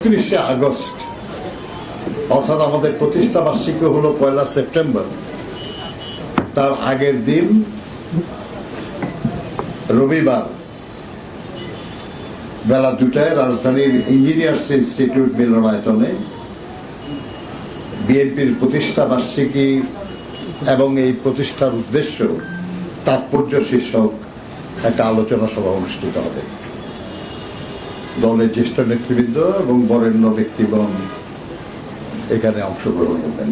31শে August অর্থাৎ আমাদের প্রতিষ্ঠা বার্ষিকী হলো 1 সেপ্টেম্বর। তার আগের দিন রবিবার বেলা 2টায় রাজধানীর ইঞ্জিনিয়ার্স ইনস্টিটিউট মিলনায়তনে বিএনপির প্রতিষ্ঠা বার্ষিকী এবং এই প্রতিষ্ঠার উদ্দেশ্য তাৎপর্য শীর্ষক একটা আলোচনা সভা অনুষ্ঠিত হবে। দলের জ্যেষ্ঠ নেতৃবৃন্দ এবং বরেণ্য ব্যক্তিগণ এখানে অংশগ্রহণ করবেন।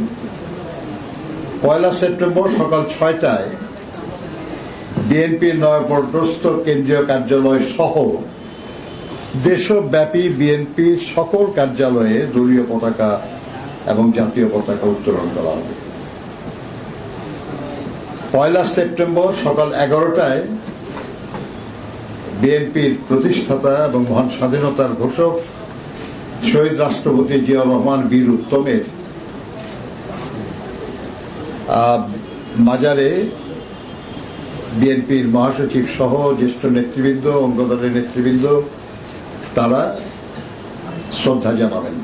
1 সেপ্টেম্বর সকাল 6টায় বিএনপির নয়াপল্টস্থ কেন্দ্রীয় কার্যালয় সহ দেশব্যাপী বিএনপির সকল কার্যালয়ে দলীয় পতাকা এবং জাতীয় পতাকা উত্তোলন করা হবে। 1 সেপ্টেম্বর সকাল 11টায় বিএনপির প্রতিষ্ঠাতা এবং মহান স্বাধীনতার ঘোষক শহীদ রাষ্ট্রপতি জিয়াউর রহমান বীর উত্তমের মাজারে বিএনপির মহাসচিব সহ জ্যেষ্ঠ নেতৃবৃন্দ, অঙ্গদলের নেতৃবৃন্দ তারা শ্রদ্ধা জানাবেন।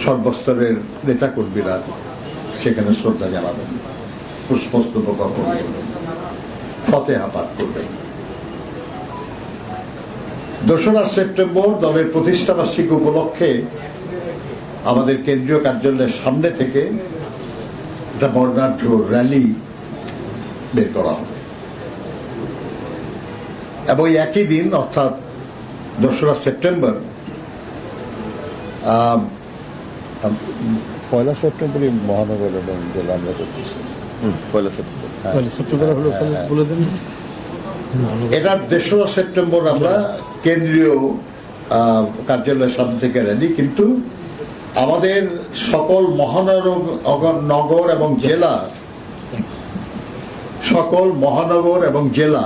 সর্বস্তরের নেতাকর্মীরা সেখানে শ্রদ্ধা জানাবেন, পুষ্পস্তবক অর্পণ করবেন, ফতেহা পাঠ করবেন। 2রা সেপ্টেম্বর দলের প্রতিষ্ঠা বার্ষিকী উপলক্ষে আমাদের কেন্দ্রীয় কার্যালয়ের সামনে থেকে একটা বর্ণাঢ্য র্যালি বের করা হবে এবং একই দিন অর্থাৎ 2রা সেপ্টেম্বর 1 সেপ্টেম্বর মহানগর এবং জেলা আমরা করতেছি। 1 সেপ্টেম্বর বলে দিন। এটা 2রা সেপ্টেম্বর আমরা কেন্দ্রীয় কার্যালয়ের সামনে থেকে র্যালি, কিন্তু আমাদের সকল মহানগর এবং জেলা, সকল মহানগর এবং জেলা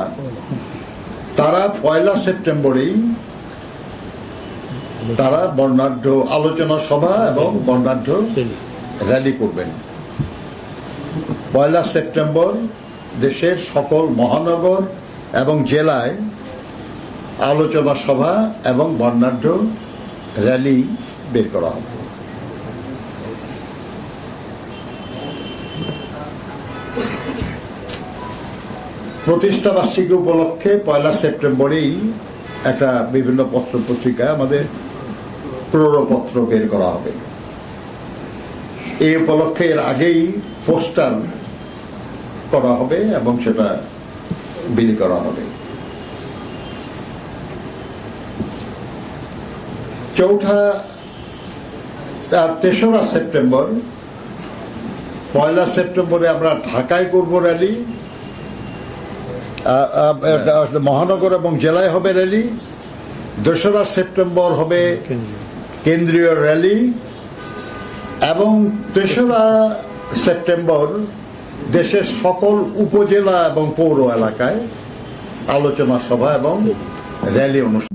তারা 1 সেপ্টেম্বরেই তারা বর্ণাঢ্য আলোচনা সভা এবং বর্ণাঢ্য র্যালি করবেন। 1 সেপ্টেম্বর দেশের সকল মহানগর এবং জেলায় আলোচনা সভা এবং বর্ণাঢ্য র্যালি বের করা হবে। প্রতিষ্ঠা বার্ষিকী উপলক্ষে 1 সেপ্টেম্বরেই একটা বিভিন্ন পত্র পত্রিকায় আমাদের প্ররপত্র বের করা হবে। এই উপলক্ষে এর আগেই পোস্টার করা হবে এবং সেটা বিলি করা হবে। 3রা সেপ্টেম্বর 1 সেপ্টেম্বরে আমরা ঢাকায় করব র্যালি, মহানগর এবং জেলায় হবে র্যালি। 2রা সেপ্টেম্বর হবে কেন্দ্রীয় র্যালি এবং 3রা সেপ্টেম্বর দেশের সকল উপজেলা এবং পৌর এলাকায় আলোচনা সভা এবং র্যালি অনুষ্ঠান।